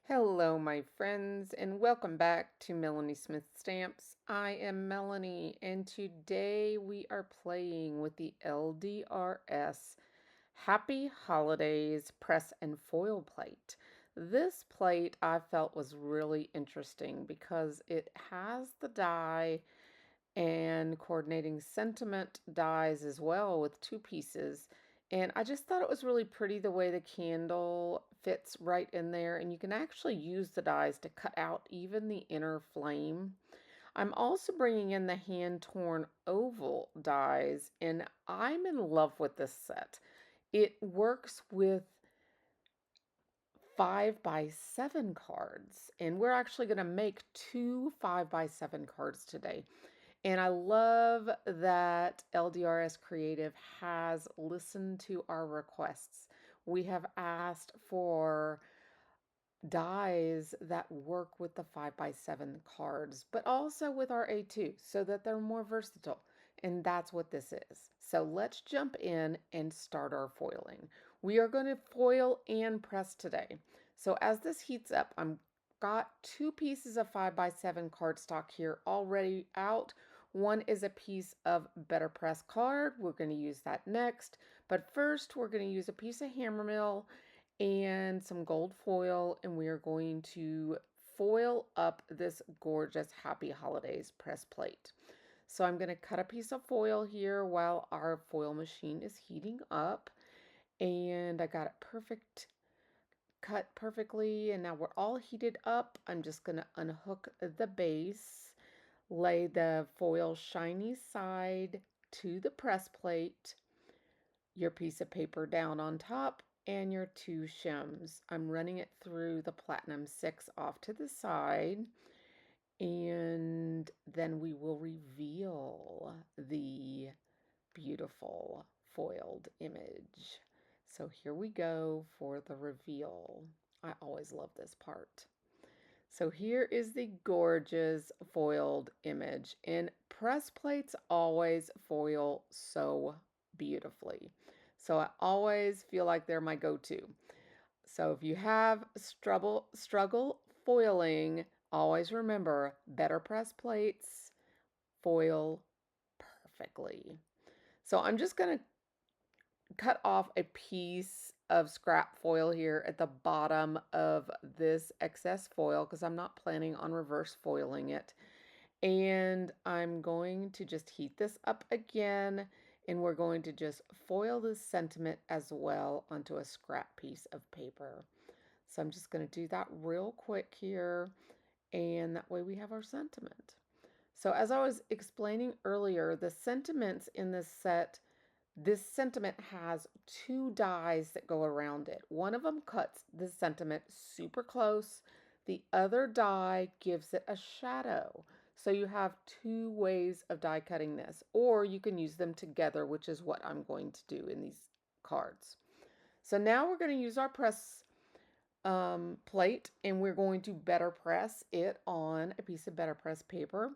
Hello, my friends, and welcome back to Melanie Smith Stamps. I am Melanie, and today we are playing with the LDRS Happy Holidays press and foil plate. This plate I felt was really interesting because it has the die and coordinating sentiment dies as well with two pieces. And I just thought it was really pretty the way the candle fits right in there. And you can actually use the dies to cut out even the inner flame. I'm also bringing in the hand-torn oval dies, and I'm in love with this set. It works with 5x7 cards, and we're actually going to make two 5x7 cards today. And I love that LDRS Creative has listened to our requests. We have asked for dies that work with the 5x7 cards, but also with our A2 so that they're more versatile. And that's what this is. So let's jump in and start our foiling. We are going to foil and press today. So as this heats up, I'm got two pieces of 5x7 cardstock here already out. One is a piece of BetterPress card. We're going to use that next. But first, we're going to use a piece of hammermill and some gold foil, and we are going to foil up this gorgeous Happy Holidays press plate. So I'm going to cut a piece of foil here while our foil machine is heating up, and I got it cut perfectly, and now we're all heated up. I'm just going to unhook the base, lay the foil shiny side to the press plate, your piece of paper down on top, and your two shims. I'm running it through the Platinum 6 off to the side, and then we will reveal the beautiful foiled image. So here we go for the reveal. I always love this part. So here is the gorgeous foiled image, and press plates always foil so beautifully. So I always feel like they're my go-to. So if you have struggle foiling, always remember BetterPress plates foil perfectly. So I'm just going to cut off a piece of scrap foil here at the bottom of this excess foil because I'm not planning on reverse foiling it. And I'm going to just heat this up again, and we're going to just foil this sentiment as well onto a scrap piece of paper. So I'm just going to do that real quick here, and that way we have our sentiment. So as I was explaining earlier, the sentiments in this sentiment has two dies that go around it. One of them cuts the sentiment super close. The other die gives it a shadow. So you have two ways of die cutting this, or you can use them together, which is what I'm going to do in these cards. So now we're going to use our press plate, and we're going to BetterPress it on a piece of BetterPress paper.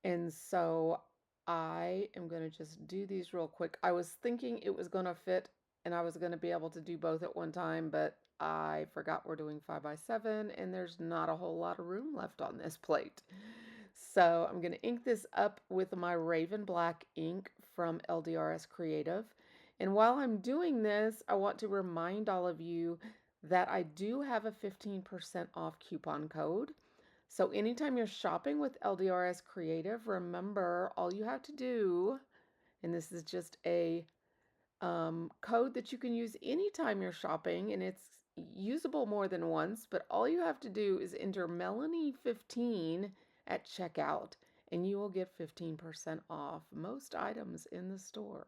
And so I am going to just do these real quick. I was thinking it was going to fit and I was going to be able to do both at one time, but I forgot we're doing 5x7 and there's not a whole lot of room left on this plate. So I'm going to ink this up with my Raven Black ink from LDRS Creative. And while I'm doing this, I want to remind all of you that I do have a 15% off coupon code. So anytime you're shopping with LDRS Creative, remember all you have to do, and this is just a code that you can use anytime you're shopping, and it's usable more than once, but all you have to do is enter Melanie15 at checkout, and you will get 15% off most items in the store.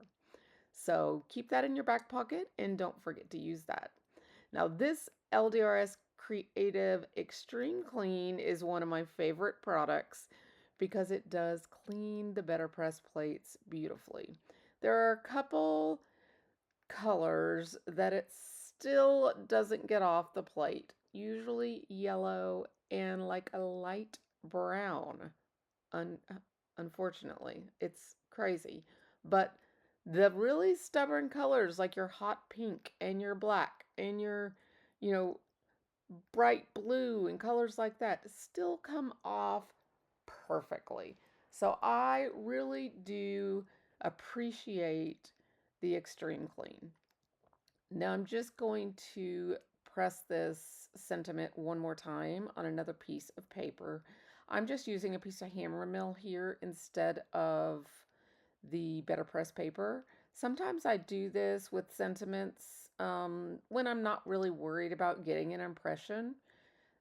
So keep that in your back pocket and don't forget to use that. Now this LDRS Creative Extreme Clean is one of my favorite products because it does clean the BetterPress plates beautifully. There are a couple colors that it still doesn't get off the plate, usually yellow and like a light brown. Unfortunately, it's crazy. But the really stubborn colors like your hot pink and your black and your, you know, bright blue and colors like that still come off perfectly. So I really do appreciate the extreme clean. Now I'm just going to press this sentiment one more time on another piece of paper. I'm just using a piece of hammer mill here instead of the BetterPress paper. Sometimes I do this with sentiments when I'm not really worried about getting an impression.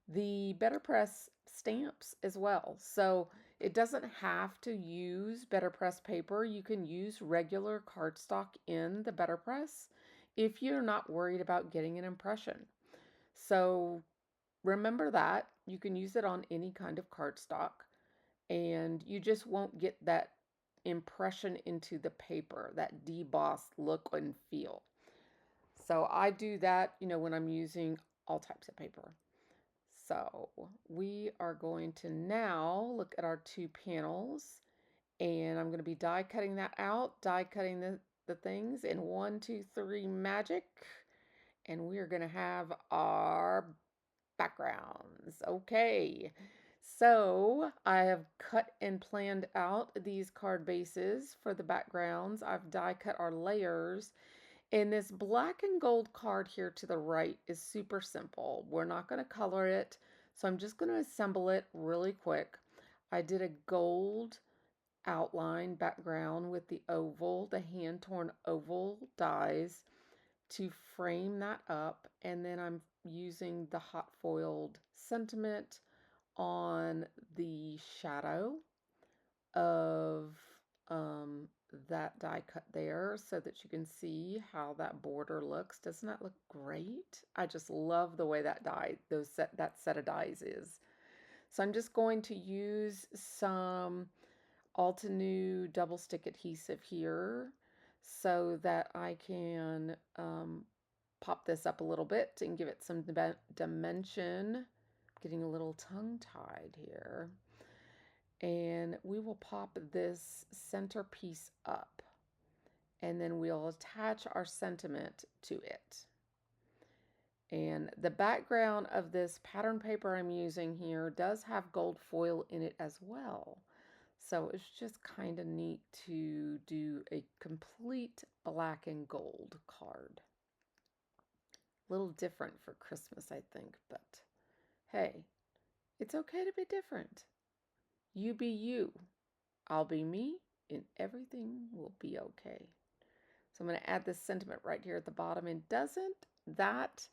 The BetterPress stamps as well. So it doesn't have to use BetterPress paper. You can use regular cardstock in the BetterPress if you're not worried about getting an impression. So remember that. You can use it on any kind of cardstock and you just won't get that impression into the paper, that debossed look and feel. So I do that, when I'm using all types of paper. So we are going to now look at our two panels and I'm going to be die cutting that out, die cutting the things in 1, 2, 3 magic. And we are going to have our backgrounds. Okay. So I have cut and planned out these card bases for the backgrounds. I've die cut our layers. And this black and gold card here to the right is super simple. We're not going to color it, so I'm just going to assemble it really quick. I did a gold outline background with the oval, the hand-torn oval dies to frame that up, and then I'm using the hot foiled sentiment on the shadow of um, that die cut there so that you can see how that border looks. Doesn't that look great? I just love the way that that set of dies is. So I'm just going to use some Altenew double stick adhesive here so that I can pop this up a little bit and give it some dimension. Getting a little tongue-tied here. And we will pop this center piece up and then we'll attach our sentiment to it. And the background of this pattern paper I'm using here does have gold foil in it as well. So it's just kind of neat to do a complete black and gold card. A little different for Christmas, I think, but hey, it's okay to be different. You be you. I'll be me, and everything will be okay. So I'm going to add this sentiment right here at the bottom. And doesn't that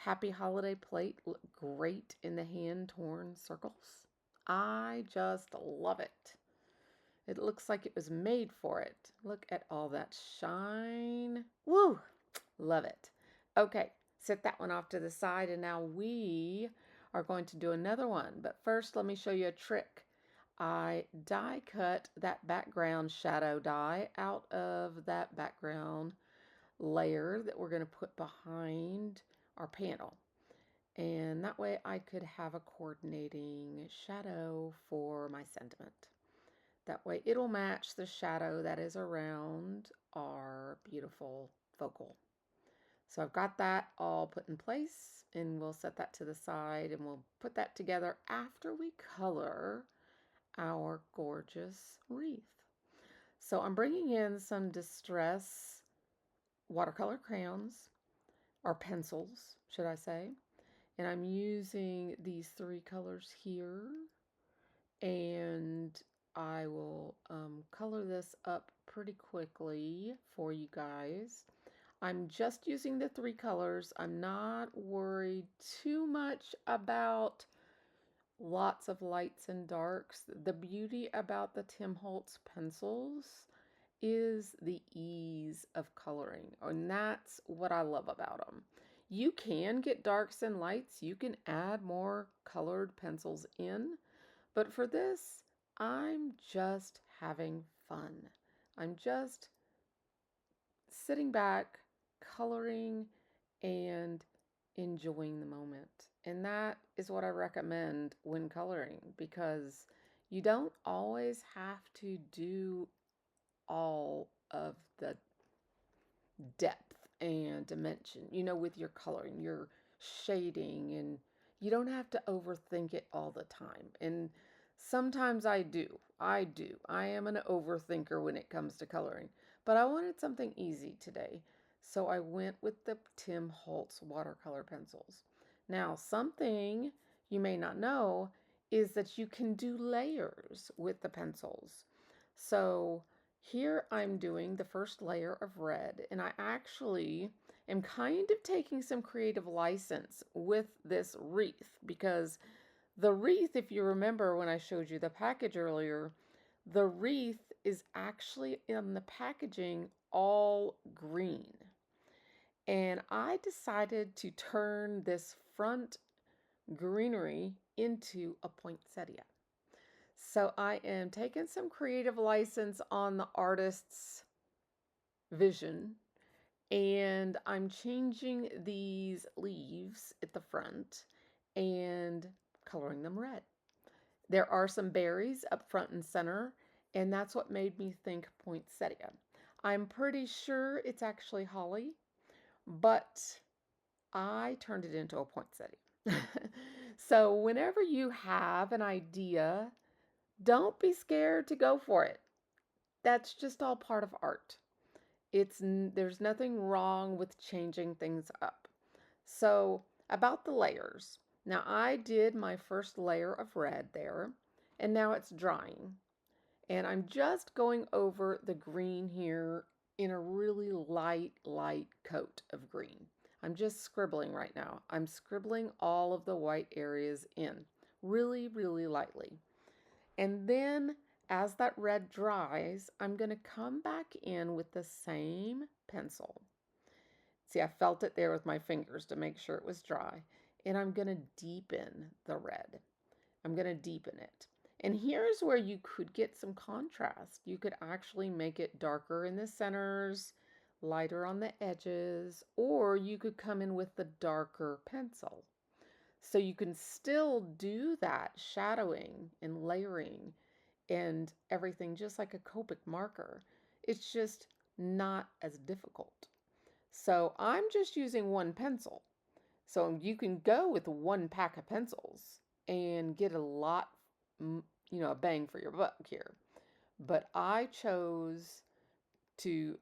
happy holiday plate look great in the hand-torn circles? I just love it. It looks like it was made for it. Look at all that shine. Woo! Love it. Okay, set that one off to the side, and now we are going to do another one. But first, let me show you a trick. I die cut that background shadow die out of that background layer that we're going to put behind our panel. And that way I could have a coordinating shadow for my sentiment. That way it'll match the shadow that is around our beautiful focal. So I've got that all put in place and we'll set that to the side and we'll put that together after we color our gorgeous wreath. So I'm bringing in some Distress watercolor crayons, or pencils, should I say. And I'm using these 3 colors here. And I will color this up pretty quickly for you guys. I'm just using the 3 colors. I'm not worried too much about lots of lights and darks. The beauty about the Tim Holtz pencils is the ease of coloring, and that's what I love about them. You can get darks and lights. You can add more colored pencils in, but for this, I'm just having fun. I'm just sitting back, coloring, and enjoying the moment. And that is what I recommend when coloring, because you don't always have to do all of the depth and dimension, with your coloring. You're shading, and you don't have to overthink it all the time. And sometimes I do. I am an overthinker when it comes to coloring, but I wanted something easy today. So I went with the Tim Holtz watercolor pencils. Now, something you may not know is that you can do layers with the pencils. So here I'm doing the first layer of red, and I actually am kind of taking some creative license with this wreath, because the wreath, if you remember when I showed you the package earlier, the wreath is actually in the packaging all green. And I decided to turn this front greenery into a poinsettia. So I am taking some creative license on the artist's vision, and I'm changing these leaves at the front and coloring them red. There are some berries up front and center, and that's what made me think poinsettia. I'm pretty sure it's actually holly, but I turned it into a poinsettia. So whenever you have an idea, don't be scared to go for it. That's just all part of art. There's nothing wrong with changing things up. So, about the layers. Now, I did my first layer of red there, and now it's drying. And I'm just going over the green here in a really light coat of green. I'm just scribbling right now. I'm scribbling all of the white areas in really lightly. And then as that red dries, I'm going to come back in with the same pencil. See, I felt it there with my fingers to make sure it was dry. And I'm going to deepen the red. I'm going to deepen it. And here's where you could get some contrast. You could actually make it darker in the centers, lighter on the edges, or you could come in with the darker pencil. So you can still do that shadowing and layering and everything just like a Copic marker. It's just not as difficult. So I'm just using one pencil. So you can go with one pack of pencils and get a lot, a bang for your buck here. But I chose to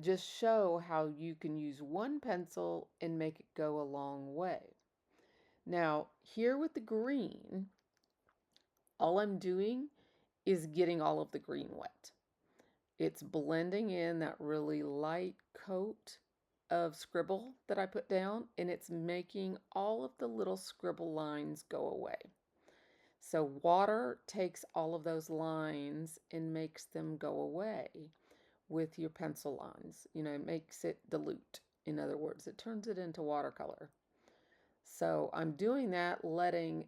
just show how you can use one pencil and make it go a long way. Now, here with the green, all I'm doing is getting all of the green wet. It's blending in that really light coat of scribble that I put down, and it's making all of the little scribble lines go away. So water takes all of those lines and makes them go away with your pencil lines. It makes it dilute. In other words, it turns it into watercolor. So I'm doing that, letting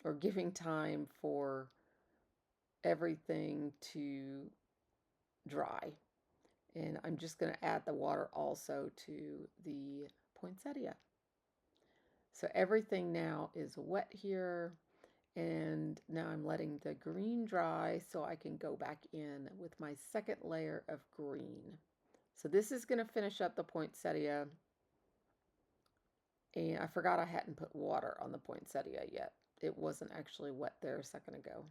or giving time for everything to dry. And I'm just going to add the water also to the poinsettia. So everything now is wet here, and now I'm letting the green dry so I can go back in with my second layer of green. So this is going to finish up the poinsettia, and I forgot I hadn't put water on the poinsettia yet. It wasn't actually wet there a second ago.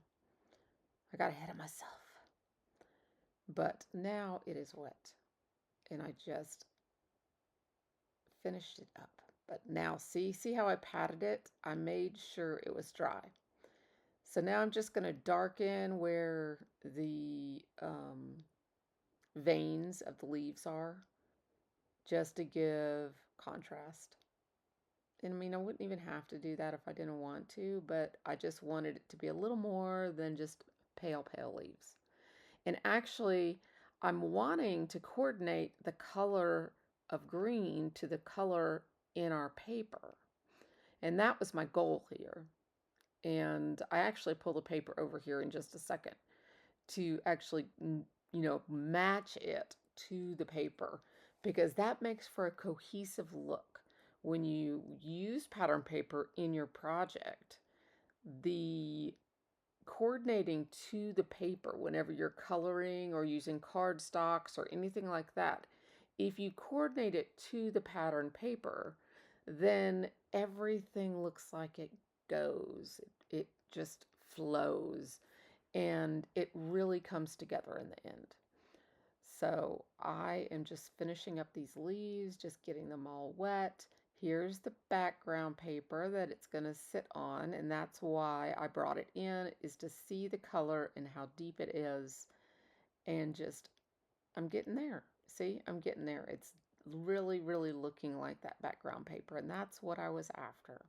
I got ahead of myself. But now it is wet, and I just finished it up. But now see how I patted it? I made sure it was dry. So now I'm just going to darken where the veins of the leaves are, just to give contrast. And I mean, I wouldn't even have to do that if I didn't want to, but I just wanted it to be a little more than just pale leaves. And actually, I'm wanting to coordinate the color of green to the color in our paper. And that was my goal here. And I actually pull the paper over here in just a second to actually, match it to the paper, because that makes for a cohesive look. When you use pattern paper in your project, the coordinating to the paper whenever you're coloring or using cardstocks or anything like that if you coordinate it to the pattern paper, then everything looks like it goes. It just flows, and it really comes together in the end. So I am just finishing up these leaves, just getting them all wet. Here's the background paper that it's going to sit on, and that's why I brought it in, is to see the color and how deep it is. And just, I'm getting there. See, I'm getting there. It's really, really looking like that background paper, and that's what I was after.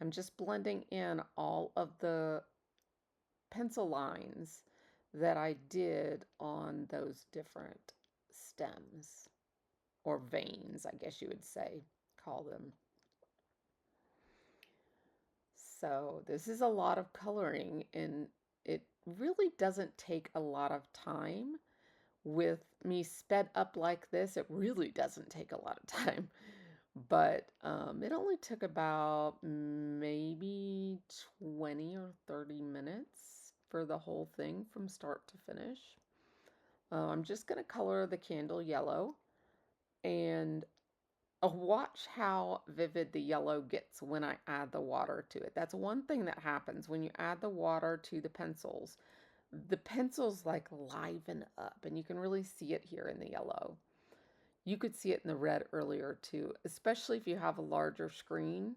I'm just blending in all of the pencil lines that I did on those different stems, or veins, I guess you would say, call them. So this is a lot of coloring, and it really doesn't take a lot of time. With me sped up like this, it really doesn't take a lot of time. But it only took about maybe 20 or 30 minutes for the whole thing from start to finish. I'm just going to color the candle yellow, and watch how vivid the yellow gets when I add the water to it. That's one thing that happens when you add the water to the pencils. The pencils like liven up, and you can really see it here in the yellow. You could see it in the red earlier too, especially if you have a larger screen.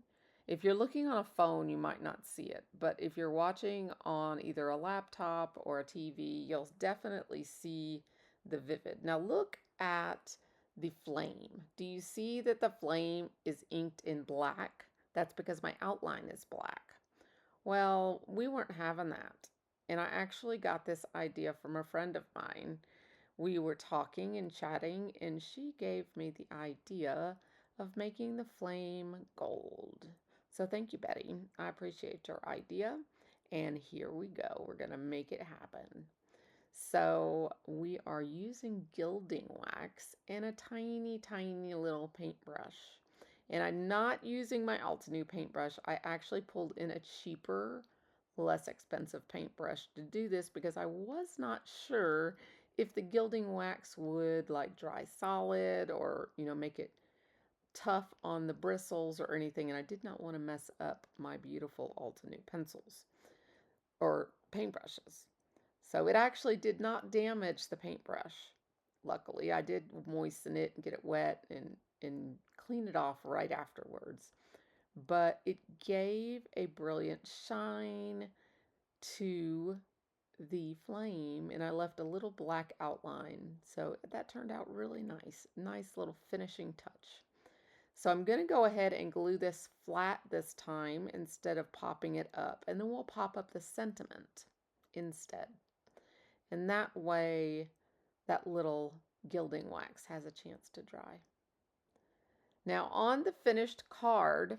If you're looking on a phone, you might not see it, but if you're watching on either a laptop or a TV, you'll definitely see the vivid. Now look at the flame. Do you see that the flame is inked in black? That's because my outline is black. Well, we weren't having that. And I actually got this idea from a friend of mine. We were talking and chatting, and she gave me the idea of making the flame gold. So thank you, Betty. I appreciate your idea. And here we go. We're going to make it happen. So we are using gilding wax and a tiny, tiny little paintbrush. And I'm not using my Altenew paintbrush. I actually pulled in a cheaper, less expensive paintbrush to do this because I was not sure if the gilding wax would like dry solid or, make it tough on the bristles or anything. And I did not want to mess up my beautiful Altenew pencils or paintbrushes. So it actually did not damage the paintbrush. Luckily, I did moisten it and get it wet and clean it off right afterwards. But it gave a brilliant shine to the flame, and I left a little black outline. So that turned out really nice. Nice little finishing touch. So I'm going to go ahead and glue this flat this time instead of popping it up. And then we'll pop up the sentiment instead. And that way, that little gilding wax has a chance to dry. Now on the finished card,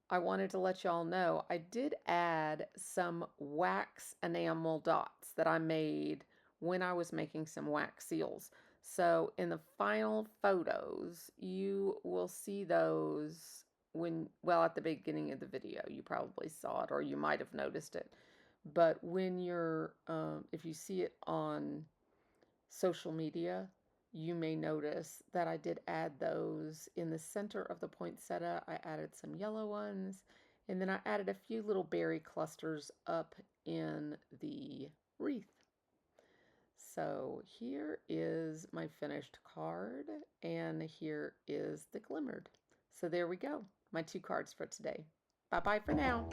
I wanted to let y'all know I did add some wax enamel dots that I made when I was making some wax seals. So in the final photos, you will see those at the beginning of the video, you probably saw it or you might have noticed it. But when you're, if you see it on social media, you may notice that I did add those in the center of the poinsettia. I added some yellow ones, and then I added a few little berry clusters up in the wreath. So here is my finished card, and here is the glimmered. So there we go, my 2 cards for today. Bye-bye for now.